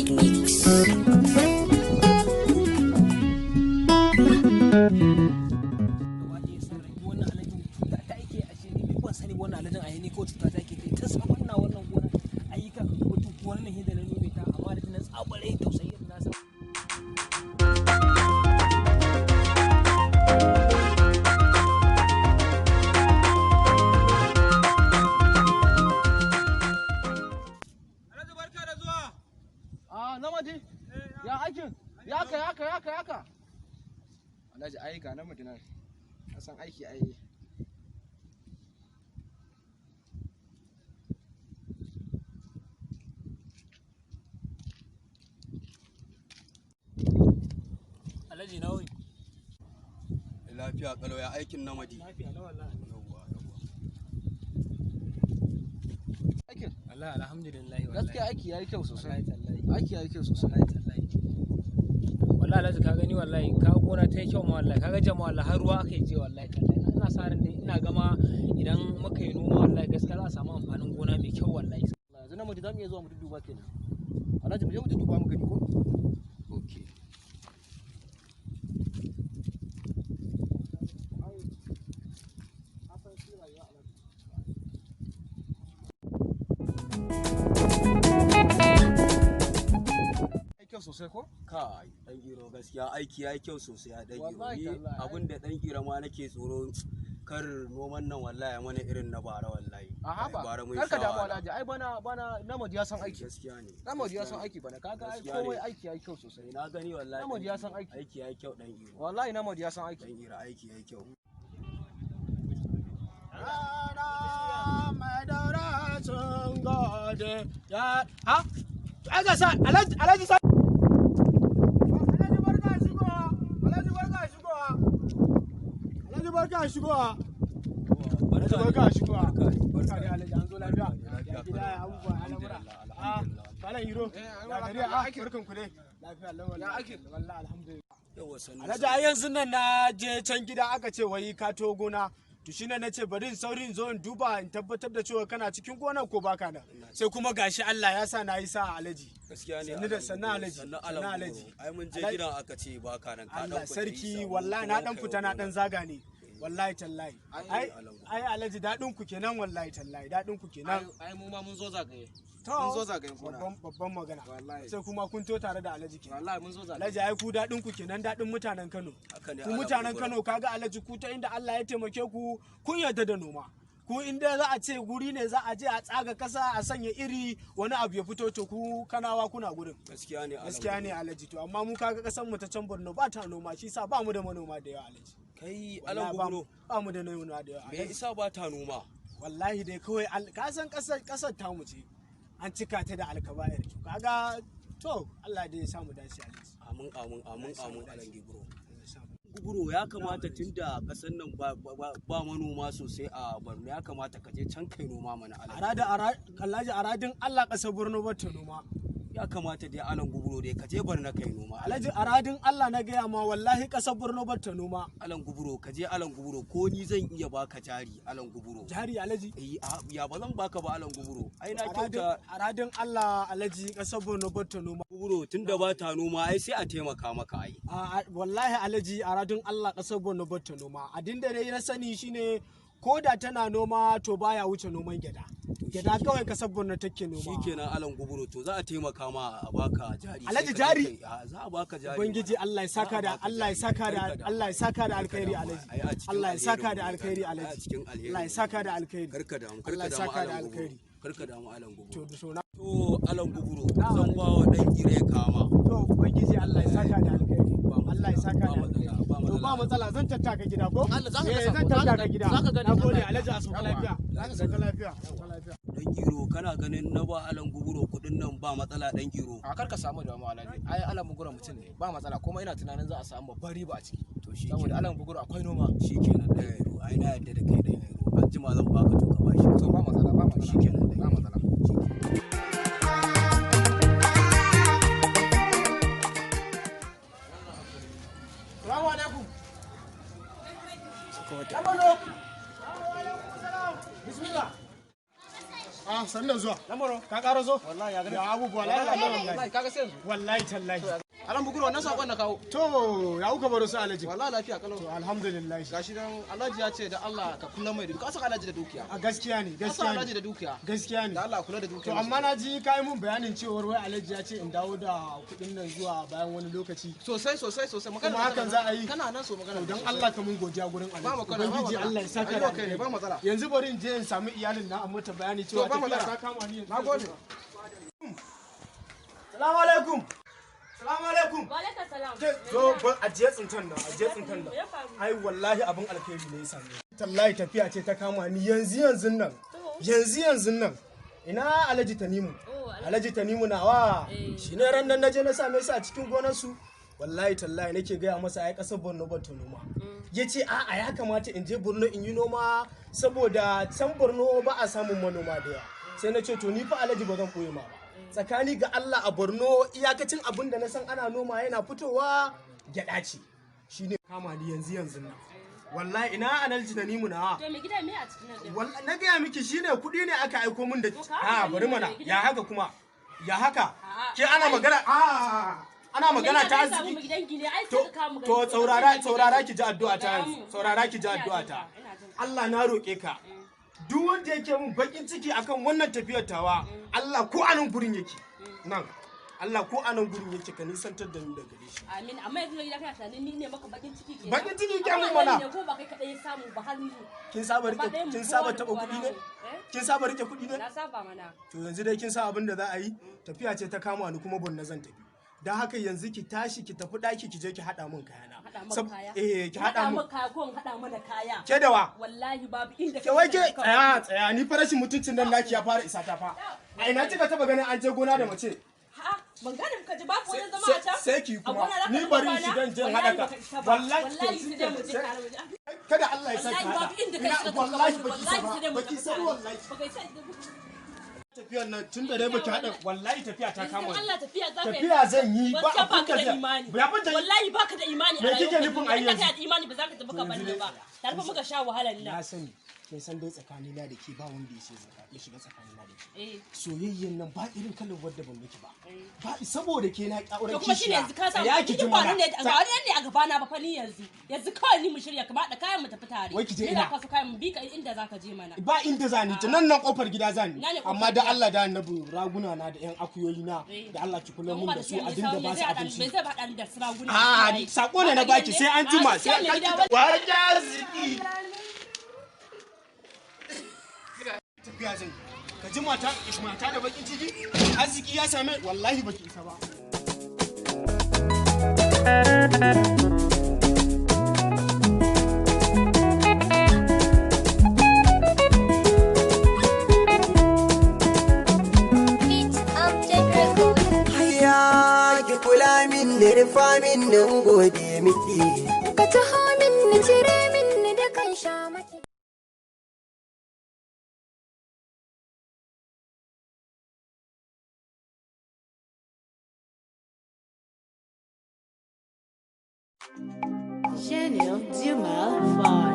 Made Mix. Namadi ya aikin yaka Alhaji ai ga namadi nan san aiki ai Alhaji nawi lafiya kalau ya aikin namadi lafiya na wallahi aikin wallahi alhamdulillah gaskiya aiki yayi kyau sosai aiki yayi kyau sosai wallahi Alhaji ka gani wallahi ka gona ta yi kyau ma wallahi kaga jama'a wallahi har ruwa aka yi je wallahi ina sa ran dai ina gama idan muka yi noma wallahi gaskiya za a samu amfanin gona mai kyau wallahi yanzu na mutum zamu iya zuwa mu duba kenan Alhaji mu je mu duba mu gani ko okay sosai ko? Kai dan iro gaskiya aiki yayi kyau sosai a dan iro ni abinda dan iro ma nake tsoro kar noman nan wallahi mana irin na bara wallahi bara mun karka da Alhaji ai bana namadi ya san aiki gaskiya ne namadi ya san aiki bana kaga ai komai aiki yayi kyau sosai na gani wallahi namadi ya san aiki yayi kyau dan iro wallahi namadi ya san aiki dan iro aiki yayi kyau mai daura sun gode ya ha aga sa Alhaji sa barka shigowa barka da Alhaji an zo lafiya ya gida ya abubuwa al'amura malam hiro ya gari barkan ku dai lafiya lawan ya ake wallahi alhamdulillah Alhaji ai yanzu nan na je can gida aka ce wai ka to gona to shine na ce bari in sauri in zo in duba in tabbatar da cewa kana cikin gonar ko baka nan sai kuma gashi Allah ya sa na yi sa Alhaji gaskiya ne sannu da sannu Alhaji ai mun je gidan aka ce baka nan ka Allah sarki wallahi na dan fita na dan zaga ne wallahi tallahi ai Alhaji dadin ku kenan wallahi tallahi dadin ku kenan ai mu ma mun zo zagaye mun zo zagaye babban magana sai kuma kun to tare da Alhaji kenan wallahi mun zo zagaye Alhaji ai ku dadin ku kenan dadin mutanen Kano ku mutanen Kano kaga Alhaji ku ta inda Allah ya taimake ku kun yarda da noma ku inda za a ce guri ne za a je a tsaga kasa a sanya iri wani abu ya fito to ku Kanawa kuna gurin gaskiya ne Alhaji to amma mu kaga kasan mu ta can Borno ba ta noma shi sa ba mu da manoma da yawa Alhaji kai alan gubro ba mu da noma da yawa me isa ba ta noma wallahi dai kawai ka san kasar ta mu ce an cika ta da alkabair kaga to Allah dai ya samu dace Alhaji amin alan gubro ya kamata tunda kasan nan ba manoma sosai a Borno ya kamata ka je can kai noma mana Alhaji aradin Allah kasar Borno ba ta noma ya kamata dai alan guburo dai ka je Borno kai noma Alhaji aradin Allah na gaya ma wallahi kasar Borno ba ta noma alan guburo ka je alan guburo ko ni zan iya baka jari alan guburo jari Alhaji ya ba zan baka ba alan guburo ai na kyauta aradin Allah Alhaji kasar Borno ba ta noma guburo tunda ba ta noma ai sai a taimaka maka ai wallahi Alhaji aradin Allah kasar Borno ba ta noma abin da dai na sani shine ko da tana noma to baya wuce noman gyada kawai kasar Borno take noma shikenan alan guburo to za a taimaka ma a baka jari Alhaji jari za a baka jari ubangiji Allah ya saka da alkhairi Alhaji Allah ya saka da alkhairi Alhaji Allah ya saka da alkhairi karka da mu karka da mu alan guburo to alan guburo zan ba wa dan ire kama to ubangiji Allah ya saka da alkhairi Allah ya saka da alkhairi to ba matsala zan tattaka gida ko zan tattaka gida nagode Alhaji a sauka lafiya dan giro kana ganin na ba alan guburo kudin nan ba matsala dan giro a karka samu da mu Alhaji ai alan guburo mutum ne ba matsala kuma ina tunanin za a samu babbar riba a ciki to shi saboda alan guburo akwai noma shikenan dan giro ai na yadda da kai dan giro an jima zan baka to ka bashi to ba matsala shikenan ba matsala Assalamu alaikum. Bismillah. Ah, sannan zuwa. Lamaro. Ka ƙara zo? Wallahi ya gani. Ya abubuwa wallahi. Wallahi kaga sai yanzu. Wallahi tallahi. Alan buguro wannan sakon na kawo. To, ya kuka baro su Alhaji? Wallahi lafiya kalau. To, alhamdulillah. Gashi dan Alhaji ya ce da Allah ka kula mai da dukiya. Ka san Alhaji da dukiya. A gaskiya ne, Ka san gaskiya Alhaji ne. da dukiya. Gaskiya ne. Da Allah kula da dukiya. To, amma na ji kai mun bayanin cewar wai Alhaji ya ce in dawo da kuɗin nan zuwa bayan wani lokaci. Sosai. Kuma hakan za a yi. Kana nan so magana. Don Allah ka mun godiya gurin Ba mu Alhaji. kana. Ubangiji Allah ya saka da kai ba matsala. yanzu bari in je in samu iyalin na amma ta bayani cewa ba tafiya matsala. ta kama ni yanzu. Nagode. Salamu alaikum. Salamu alaikum. Wa alaikum salam. Zo ban ajiye tsintan nan, ajiye tsintan nan. Ai wallahi abin alkhairi ne ya same ni. Tallahi tafiya ce ta kama ni yanzu nan. Yanzu nan. Ina Alhaji Tanimu. Alhaji Tanimu nawa. Shi ne ran nan naje na same su a cikin gonar su. Wallahi tallahi nake gaya masa ai kasar Borno ban ta noma. Yace a'a ya kamata in je Borno in yi noma saboda can Borno ba a samun manoma da yawa. Sai na ce to ni fa Alhaji ba zan koyi ma ba. Tsakani ga Allah a Borno iyakacin abin da na san ana noma yana fitowa gyada ce. Shine kama ni yanzu nan. Wallahi ina Alhaji Tanimu nawa. To me gida me a cikin nan? Wallahi na gaya miki shine kuɗi ne aka aiko min da a bari mana ya haka kuma ya haka ke ana magana ana magana ta arziki to saurara ki ji addu'a ta yanzu saurara ki ji addu'a ta Allah na roƙe ka duk wanda yake mun bakin ciki akan wannan tafiyar tawa Allah ko anan gurin yake nan Allah ko anan gurin yake ka nisantar da ni daga gare shi amin amma yanzu gida kana tunanin ni ne maka bakin ciki kenan bakin ciki ke mun mana ko ba kai kadai samu ba har ni kin saba taba kuɗi ne kin saba rike kuɗi ne na saba mana to yanzu dai kin sa abin da za a yi tafiya ce ta kama ni kuma Borno zan tafi dan haka yanzu ki tashi ki tafi daki ki je ki hada min kayana ki hada min kaya ko in hada mana kaya ke da wa wallahi babu inda ke wai ke tsaya ni fa rashin mutuncin nan naki ya fara isa ta fa a ina kika taba ganin an je gona da mace ban gane ka ji babu wajen zama a can sai ki kuma ni bari shi dan je hada ka wallahi sai dai mu je kada Allah ya saki babu inda kai shiga wallahi wallahi baki sai wallahi tafiyar nan tun da dai baki hada wallahi tafiya ta kama Allah tafiya za ka tafiya zan yi ba a abin da imani wallahi baka da imani a me kike nufin a yanzu da imani ba za ka tafi ka banne ba tarfa muka sha wahalar nan na sani kin san dai tsakani na da ke ba wanda ya shiga tsakani na da ke soyayyen nan ba irin kalar wadda ban miki ba ba saboda ke na ƙaurar kuma shine yanzu ka sa ya ki ba ne ga wani ne a gaba na ba fa ni yanzu kawai ni mu shirya ka ba da kayan mu tafi tare wai ki je ina kwaso kayan mu bi ka inda zaka je mana ba inda zani ta nan kofar gida zani amma da Allah da annabi raguna na da yan akuyoyi na da Allah ki kula mun da su a dinga ba su abinci me zai ba dan da raguna sako ne na baki sai an juma sai wa arziki tafiya zan ka ji mata da bakin ciki arziki ya same wallahi baki isa ba kula min da rufa min nan gode miki ka taho min ni cire min ni da kan sha maki Genial Dumas 5